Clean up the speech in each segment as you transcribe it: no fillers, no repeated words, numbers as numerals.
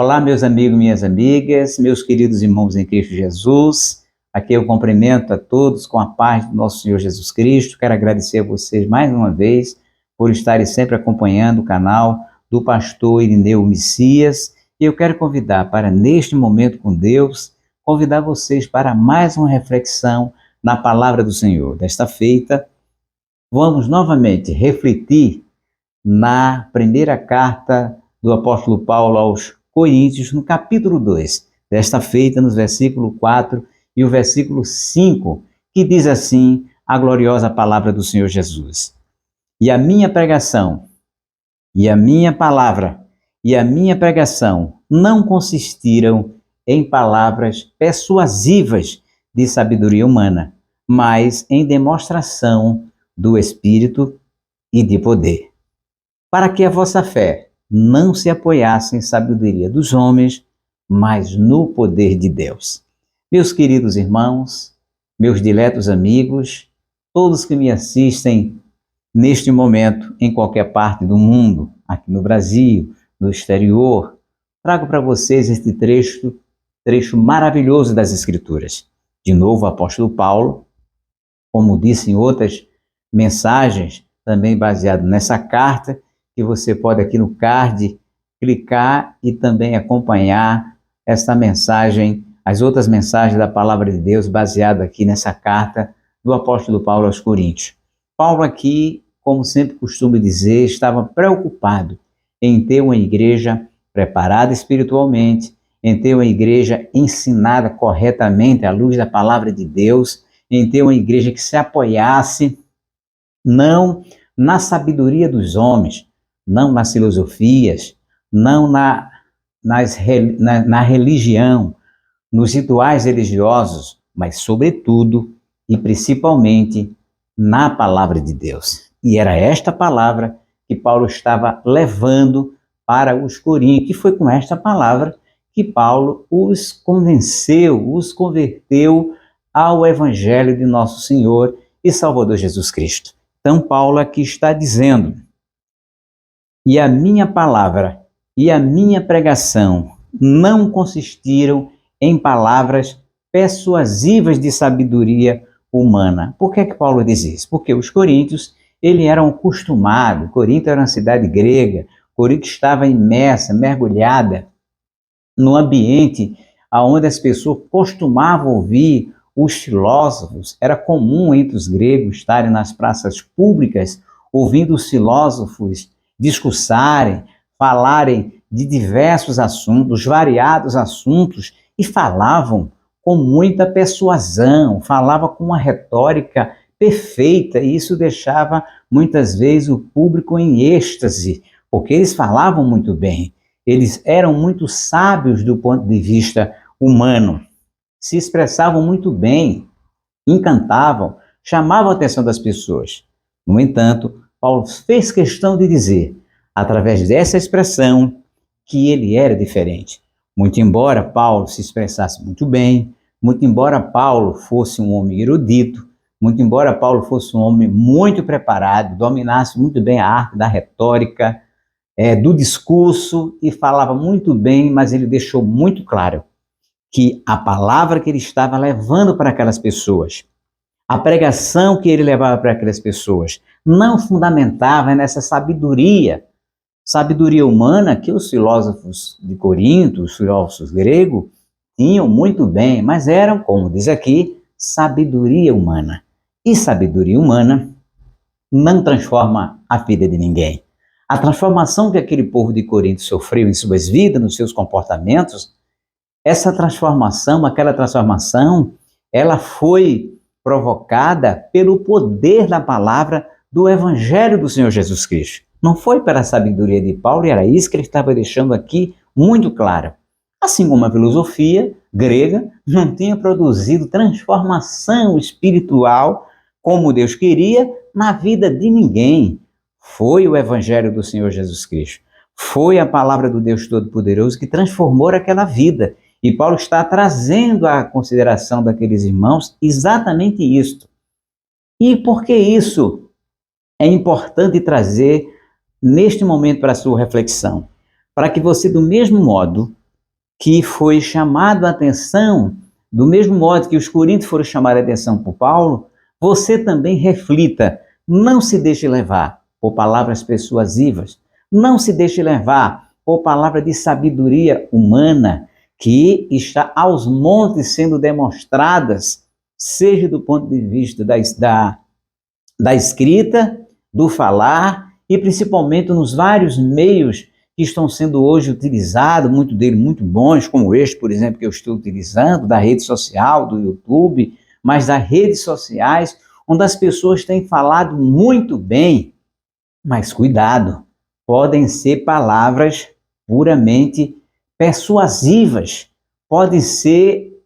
Olá, meus amigos, minhas amigas, meus queridos irmãos em Cristo Jesus. Aqui eu cumprimento a todos com a paz do nosso Senhor Jesus Cristo. Quero agradecer a vocês mais uma vez por estarem sempre acompanhando o canal do pastor Irineu Messias. E eu quero convidar para, neste momento com Deus, convidar vocês para mais uma reflexão na palavra do Senhor. Desta feita, vamos novamente refletir na primeira carta do apóstolo Paulo aos Coríntios, no capítulo 2, desta feita nos versículo 4 e o versículo 5, que diz assim a gloriosa palavra do Senhor Jesus. E a minha pregação, e a minha palavra, e a minha pregação não consistiram em palavras persuasivas de sabedoria humana, mas em demonstração do Espírito e de poder, para que a vossa fé não se apoiasse em sabedoria dos homens, mas no poder de Deus. Meus queridos irmãos, meus diletos amigos, todos que me assistem neste momento em qualquer parte do mundo, aqui no Brasil, no exterior, trago para vocês este trecho maravilhoso das Escrituras. De novo, o apóstolo Paulo, como disse em outras mensagens, também baseado nessa carta, que você pode aqui no card clicar e também acompanhar esta mensagem, as outras mensagens da palavra de Deus baseada aqui nessa carta do apóstolo Paulo aos Coríntios. Paulo aqui, como sempre costumo dizer, estava preocupado em ter uma igreja preparada espiritualmente, em ter uma igreja ensinada corretamente à luz da palavra de Deus, em ter uma igreja que se apoiasse não na sabedoria dos homens, não nas filosofias, não na religião, nos rituais religiosos, mas sobretudo e principalmente na palavra de Deus. E era esta palavra que Paulo estava levando para os coríntios, e foi com esta palavra que Paulo os convenceu, os converteu ao evangelho de nosso Senhor e Salvador Jesus Cristo. Então Paulo aqui está dizendo: e a minha palavra e a minha pregação não consistiram em palavras persuasivas de sabedoria humana. Por que Paulo diz isso? Porque os coríntios, eles eram acostumados, Corinto era uma cidade grega, Corinto estava imersa, mergulhada no ambiente onde as pessoas costumavam ouvir os filósofos. Era comum entre os gregos estarem nas praças públicas ouvindo os filósofos discursarem, falarem de diversos assuntos, variados assuntos, e falavam com muita persuasão, falavam com uma retórica perfeita, e isso deixava muitas vezes o público em êxtase, porque eles falavam muito bem, eles eram muito sábios do ponto de vista humano, se expressavam muito bem, encantavam, chamavam a atenção das pessoas. No entanto, Paulo fez questão de dizer, através dessa expressão, que ele era diferente. Muito embora Paulo se expressasse muito bem, muito embora Paulo fosse um homem erudito, muito embora Paulo fosse um homem muito preparado, dominasse muito bem a arte da retórica, do discurso, e falava muito bem, mas ele deixou muito claro que a palavra que ele estava levando para aquelas pessoas, a pregação que ele levava para aquelas pessoas, não fundamentava nessa sabedoria humana que os filósofos de Corinto, os filósofos gregos, tinham muito bem, mas eram, como diz aqui, sabedoria humana. E sabedoria humana não transforma a vida de ninguém. A transformação que aquele povo de Corinto sofreu em suas vidas, nos seus comportamentos, aquela transformação, ela foi provocada pelo poder da palavra do Evangelho do Senhor Jesus Cristo. Não foi pela sabedoria de Paulo, e era isso que ele estava deixando aqui muito claro. Assim como a filosofia grega não tinha produzido transformação espiritual como Deus queria na vida de ninguém. Foi o Evangelho do Senhor Jesus Cristo. Foi a palavra do Deus Todo-Poderoso que transformou aquela vida. E Paulo está trazendo à consideração daqueles irmãos exatamente isto. E por que isso é importante trazer neste momento para a sua reflexão? Para que você, do mesmo modo que foi chamado a atenção, do mesmo modo que os coríntios foram chamar a atenção por Paulo, você também reflita, não se deixe levar por palavras persuasivas, não se deixe levar por palavra de sabedoria humana, que está aos montes sendo demonstradas, seja do ponto de vista da escrita, do falar, e principalmente nos vários meios que estão sendo hoje utilizados, muitos deles muito bons, como este, por exemplo, que eu estou utilizando, da rede social, do YouTube, mas das redes sociais, onde as pessoas têm falado muito bem, mas cuidado, podem ser palavras puramente persuasivas, podem ser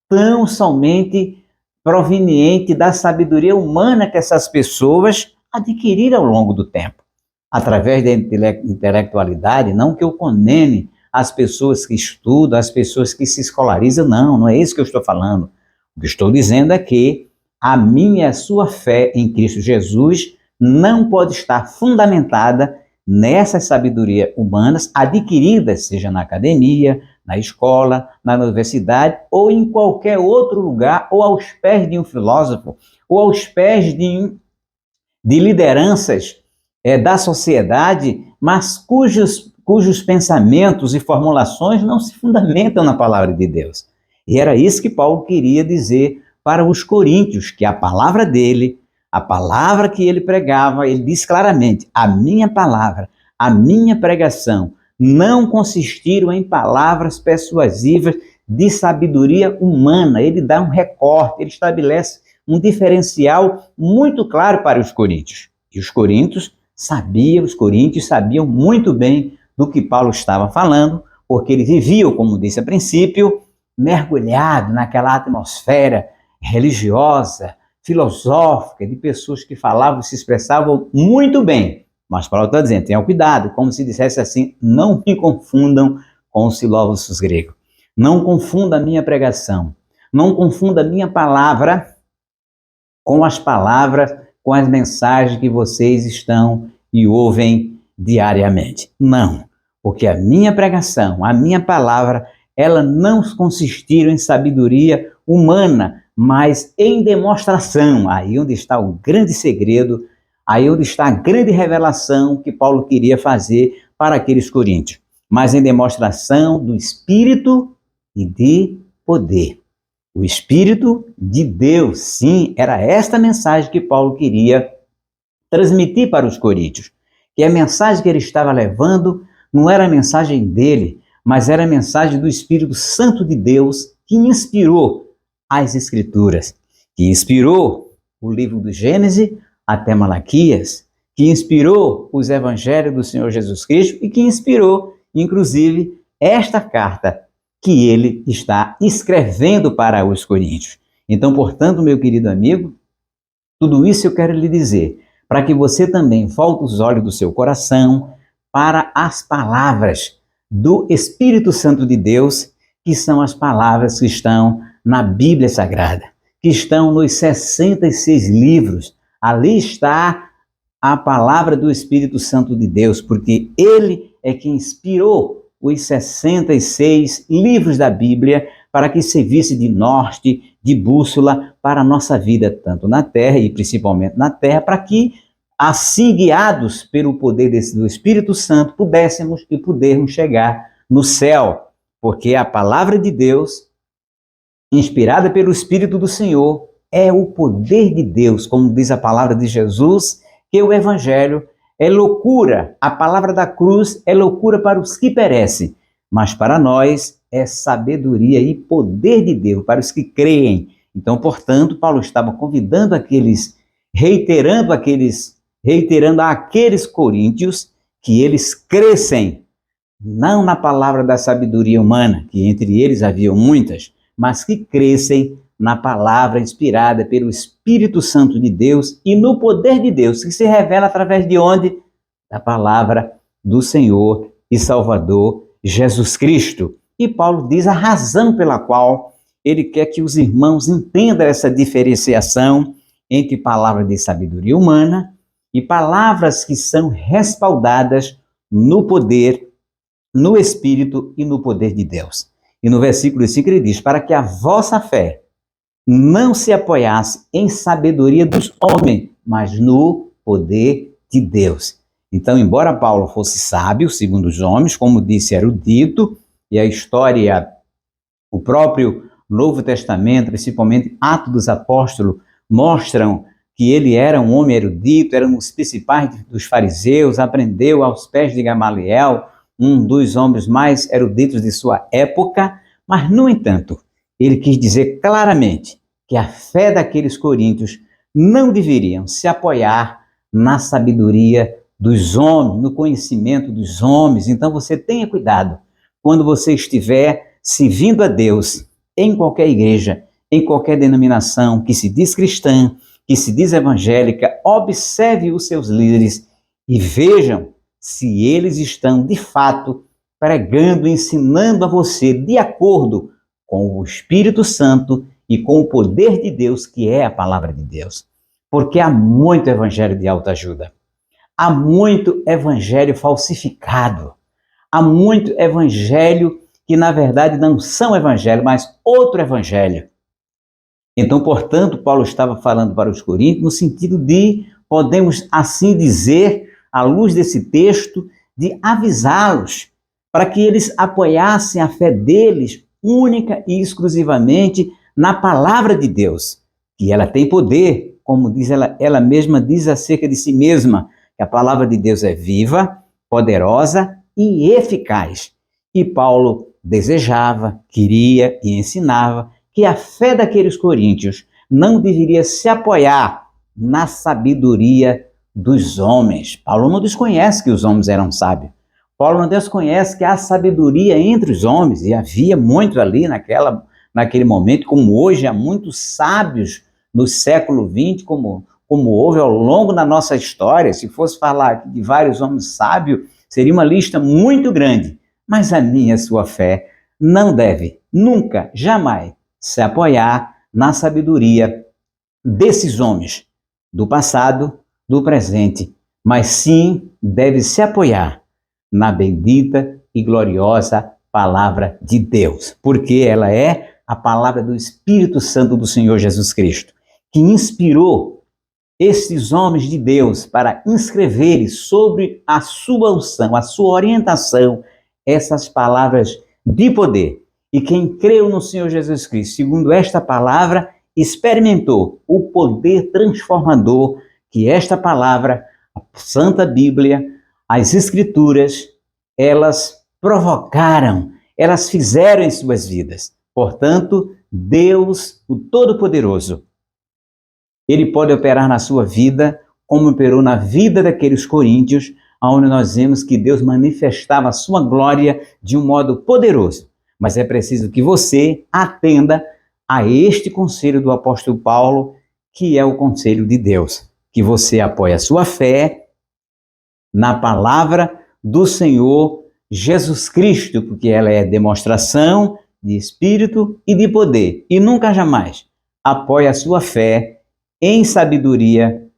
tão somente provenientes da sabedoria humana que essas pessoas adquiriram ao longo do tempo, através da intelectualidade. Não que eu condene as pessoas que estudam, as pessoas que se escolarizam, não é isso que eu estou falando. O que estou dizendo é que a minha e a sua fé em Cristo Jesus não pode estar fundamentada nessas sabedorias humanas adquiridas, seja na academia, na escola, na universidade ou em qualquer outro lugar, ou aos pés de um filósofo, ou aos pés de lideranças da sociedade, mas cujos pensamentos e formulações não se fundamentam na palavra de Deus. E era isso que Paulo queria dizer para os coríntios, que a palavra dele, a palavra que ele pregava, ele diz claramente: a minha palavra, a minha pregação não consistiram em palavras persuasivas de sabedoria humana. Ele dá um recorte, ele estabelece um diferencial muito claro para os coríntios. E os coríntios sabiam muito bem do que Paulo estava falando, porque eles viviam, como disse a princípio, mergulhado naquela atmosfera religiosa, filosófica, de pessoas que falavam e se expressavam muito bem. Mas Paulo está dizendo: tenham cuidado, como se dissesse assim: não me confundam com os filósofos gregos. Não confunda a minha pregação. Não confunda a minha palavra com as palavras, com as mensagens que vocês estão e ouvem diariamente. Não, porque a minha pregação, a minha palavra, ela não consistiram em sabedoria humana, mas em demonstração. Aí onde está o grande segredo, aí onde está a grande revelação que Paulo queria fazer para aqueles coríntios. Mas em demonstração do Espírito e de poder. O Espírito de Deus, sim, era esta mensagem que Paulo queria transmitir para os coríntios. Que a mensagem que ele estava levando não era a mensagem dele, mas era a mensagem do Espírito Santo de Deus, que inspirou as Escrituras, que inspirou o livro do Gênesis até Malaquias, que inspirou os evangelhos do Senhor Jesus Cristo e que inspirou, inclusive, esta carta que ele está escrevendo para os coríntios. Então, portanto, meu querido amigo, tudo isso eu quero lhe dizer, para que você também volte os olhos do seu coração para as palavras do Espírito Santo de Deus, que são as palavras que estão na Bíblia Sagrada, que estão nos 66 livros. Ali está a palavra do Espírito Santo de Deus, porque ele é quem inspirou os 66 livros da Bíblia para que servisse de norte, de bússola para a nossa vida, tanto na terra e principalmente na terra, para que, assim guiados pelo poder do Espírito Santo, pudermos chegar no céu, porque a palavra de Deus, inspirada pelo Espírito do Senhor, é o poder de Deus, como diz a palavra de Jesus, que o Evangelho é loucura, a palavra da cruz é loucura para os que perecem, mas para nós é sabedoria e poder de Deus, para os que creem. Então, portanto, Paulo estava convidando reiterando àqueles coríntios que eles crescem, não na palavra da sabedoria humana, que entre eles haviam muitas, mas que crescem na palavra inspirada pelo Espírito Santo de Deus e no poder de Deus, que se revela através de onde? Da palavra do Senhor e Salvador Jesus Cristo. E Paulo diz a razão pela qual ele quer que os irmãos entendam essa diferenciação entre palavras de sabedoria humana e palavras que são respaldadas no poder, no Espírito e no poder de Deus. E no versículo 5 ele diz, para que a vossa fé não se apoiasse em sabedoria dos homens, mas no poder de Deus. Então, embora Paulo fosse sábio, segundo os homens, como disse, erudito, e a história, o próprio Novo Testamento, principalmente Atos dos Apóstolos, mostram que ele era um homem erudito, era um dos principais dos fariseus, aprendeu aos pés de Gamaliel, um dos homens mais eruditos de sua época, mas, no entanto, ele quis dizer claramente que a fé daqueles coríntios não deveriam se apoiar na sabedoria dos homens, no conhecimento dos homens. Então você tenha cuidado quando você estiver servindo a Deus em qualquer igreja, em qualquer denominação que se diz cristã, que se diz evangélica, observe os seus líderes e vejam se eles estão de fato pregando, ensinando a você de acordo com o Espírito Santo e com o poder de Deus, que é a palavra de Deus. Porque há muito evangelho de autoajuda, há muito evangelho falsificado, há muito evangelho que na verdade não são evangelho, mas outro evangelho. Então, portanto, Paulo estava falando para os coríntios no sentido de, podemos assim dizer, à luz desse texto, de avisá-los para que eles apoiassem a fé deles única e exclusivamente na palavra de Deus, que ela tem poder, como diz ela mesma diz acerca de si mesma, que a palavra de Deus é viva, poderosa e eficaz. E Paulo desejava, queria e ensinava que a fé daqueles coríntios não deveria se apoiar na sabedoria dos homens. Paulo não desconhece que os homens eram sábios. Paulo não desconhece que há sabedoria entre os homens, e havia muito ali naquele momento, como hoje há muitos sábios no século XX, como houve ao longo da nossa história. Se fosse falar de vários homens sábios, seria uma lista muito grande. Mas a minha, a sua fé, não deve, nunca, jamais, se apoiar na sabedoria desses homens, do passado, do presente, mas sim deve se apoiar na bendita e gloriosa palavra de Deus, porque ela é a palavra do Espírito Santo do Senhor Jesus Cristo, que inspirou esses homens de Deus para inscreverem sobre a sua unção, a sua orientação, essas palavras de poder. E quem creu no Senhor Jesus Cristo, segundo esta palavra, experimentou o poder transformador que esta palavra, a Santa Bíblia, as Escrituras, elas provocaram, elas fizeram em suas vidas. Portanto, Deus, o Todo-Poderoso, Ele pode operar na sua vida, como operou na vida daqueles coríntios, onde nós vemos que Deus manifestava a sua glória de um modo poderoso. Mas é preciso que você atenda a este conselho do apóstolo Paulo, que é o conselho de Deus, que você apoie a sua fé na palavra do Senhor Jesus Cristo, porque ela é demonstração de espírito e de poder, e nunca jamais apoie a sua fé em sabedoria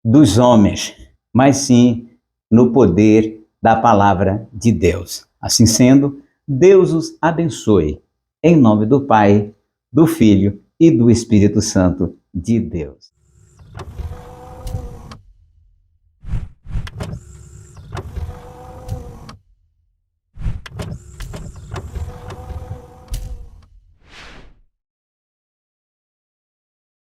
dos homens, mas sim no poder da palavra de Deus. Assim sendo, Deus os abençoe. Em nome do Pai, do Filho e do Espírito Santo de Deus.